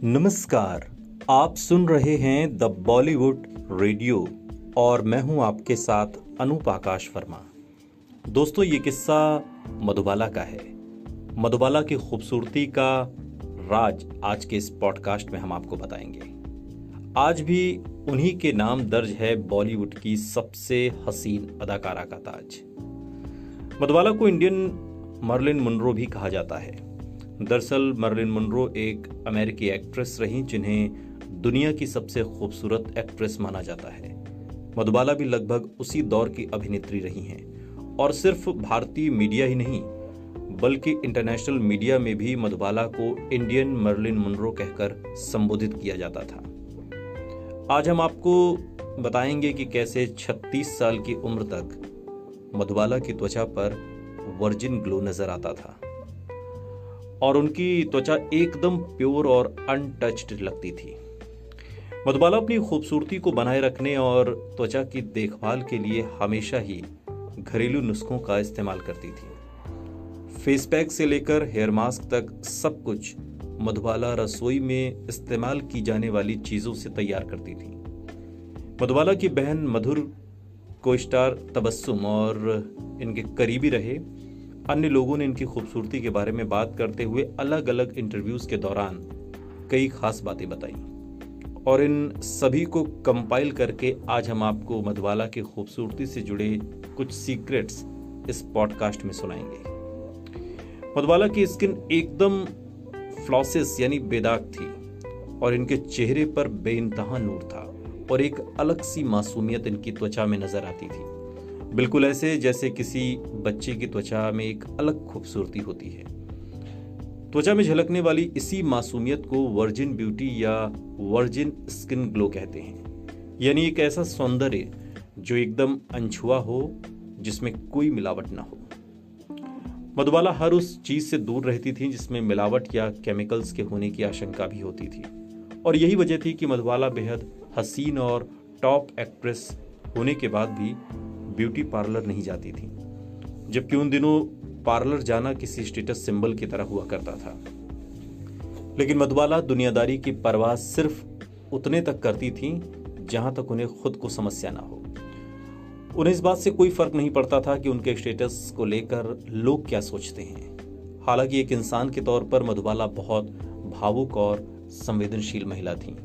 नमस्कार। आप सुन रहे हैं द बॉलीवुड रेडियो और मैं हूं आपके साथ अनूप आकाश वर्मा। दोस्तों, ये किस्सा मधुबाला का है। मधुबाला की खूबसूरती का राज आज के इस पॉडकास्ट में हम आपको बताएंगे। आज भी उन्हीं के नाम दर्ज है बॉलीवुड की सबसे हसीन अदाकारा का ताज। मधुबाला को इंडियन मर्लिन मोनरो भी कहा जाता है। दरअसल मर्लिन मोनरो एक अमेरिकी एक्ट्रेस रहीं जिन्हें दुनिया की सबसे खूबसूरत एक्ट्रेस माना जाता है। मधुबाला भी लगभग उसी दौर की अभिनेत्री रही हैं और सिर्फ भारतीय मीडिया ही नहीं बल्कि इंटरनेशनल मीडिया में भी मधुबाला को इंडियन मर्लिन मोनरो कहकर संबोधित किया जाता था। आज हम आपको बताएंगे कि कैसे 36 साल की उम्र तक मधुबाला की त्वचा पर वर्जिन ग्लो नजर आता था और उनकी त्वचा एकदम प्योर और अनटच्ड लगती थी। मधुबाला अपनी खूबसूरती को बनाए रखने और त्वचा की देखभाल के लिए हमेशा ही घरेलू नुस्खों का इस्तेमाल करती थी। फेस पैक से लेकर हेयर मास्क तक सब कुछ मधुबाला रसोई में इस्तेमाल की जाने वाली चीजों से तैयार करती थी। मधुबाला की बहन मधुर, को स्टार तबस्सुम और इनके करीबी रहे अन्य लोगों ने इनकी खूबसूरती के बारे में बात करते हुए अलग अलग इंटरव्यूज के दौरान कई खास बातें बताई और इन सभी को कंपाइल करके आज हम आपको मधुबाला की खूबसूरती से जुड़े कुछ सीक्रेट्स इस पॉडकास्ट में सुनाएंगे। मधुबाला की स्किन एकदम फ्लॉसेस यानी बेदाग थी और इनके चेहरे पर बेइंतहा नूर था और एक अलग सी मासूमियत इनकी त्वचा में नजर आती थी, बिल्कुल ऐसे जैसे किसी बच्चे की त्वचा में एक अलग खूबसूरती होती है। त्वचा में झलकने वाली इसी मासूमियत को वर्जिन ब्यूटी या वर्जिन स्किन ग्लो कहते हैं, यानी एक ऐसा सौंदर्य जो एकदम अनछुआ हो, जिसमें कोई मिलावट ना हो। मधुबाला हर उस चीज से दूर रहती थी जिसमें मिलावट या केमिकल्स के होने की आशंका भी होती थी और यही वजह थी कि मधुबाला बेहद हसीन और टॉप एक्ट्रेस होने के बाद भी ब्यूटी पार्लर नहीं जाती थी, जबकि उन दिनों पार्लर जाना किसी स्टेटस सिंबल की तरह हुआ करता था। लेकिन मधुबाला दुनियादारी की परवाह सिर्फ उतने तक करती थी जहां तक उन्हें खुद को समस्या ना हो। उन्हें इस बात से कोई फर्क नहीं पड़ता था कि उनके स्टेटस को लेकर लोग क्या सोचते हैं। हालांकि एक इंसान के तौर पर मधुबाला बहुत भावुक और संवेदनशील महिला थी।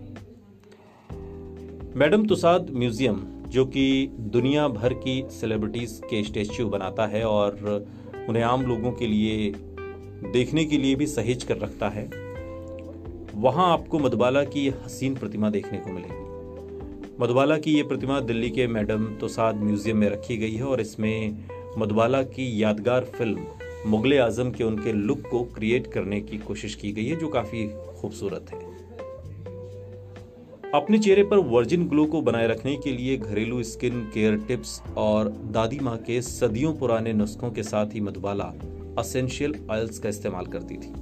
मैडम तुसाद म्यूजियम, जो कि दुनिया भर की सेलिब्रिटीज के स्टैच्यू बनाता है और उन्हें आम लोगों के लिए देखने के लिए भी सहेज कर रखता है, वहां आपको मधुबाला की हसीन प्रतिमा देखने को मिलेगी। मधुबाला की ये प्रतिमा दिल्ली के मैडम तुसाद म्यूजियम में रखी गई है और इसमें मधुबाला की यादगार फिल्म मुगले आजम के उनके लुक को क्रिएट करने की कोशिश की गई है, जो काफी खूबसूरत है। अपने चेहरे पर वर्जिन ग्लो को बनाए रखने के लिए घरेलू स्किन केयर टिप्स और दादी माँ के सदियों पुराने नुस्खों के साथ ही मधुबाला एसेंशियल ऑयल्स का इस्तेमाल करती थी।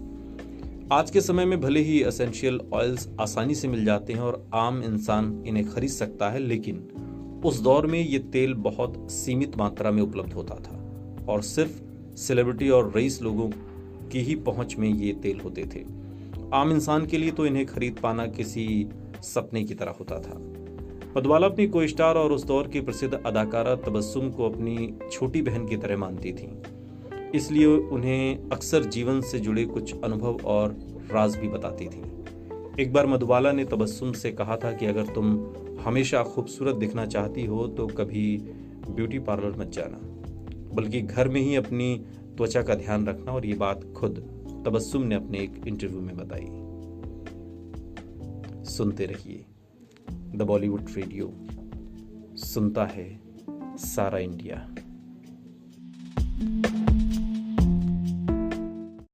आज के समय में भले ही एसेंशियल ऑयल्स आसानी से मिल जाते हैं और आम इंसान इन्हें खरीद सकता है, लेकिन उस दौर में ये तेल बहुत सीमित मात्रा में उपलब्ध होता था और सिर्फ सेलिब्रिटी और रईस लोगों की ही पहुंच में ये तेल होते थे। आम इंसान के लिए तो इन्हें खरीद पाना किसी सपने की तरह होता था। मधुबाला अपनी को स्टार और उस दौर की प्रसिद्ध अदाकारा तबस्सुम को अपनी छोटी बहन की तरह मानती थी, इसलिए उन्हें अक्सर जीवन से जुड़े कुछ अनुभव और राज भी बताती थी। एक बार मधुबाला ने तबस्सुम से कहा था कि अगर तुम हमेशा खूबसूरत दिखना चाहती हो तो कभी ब्यूटी पार्लर मत जाना, बल्कि घर में ही अपनी त्वचा का ध्यान रखना, और ये बात खुद तबस्सुम ने अपने एक इंटरव्यू में बताई। सुनते रहिए द बॉलीवुड रेडियो, सुनता है सारा इंडिया।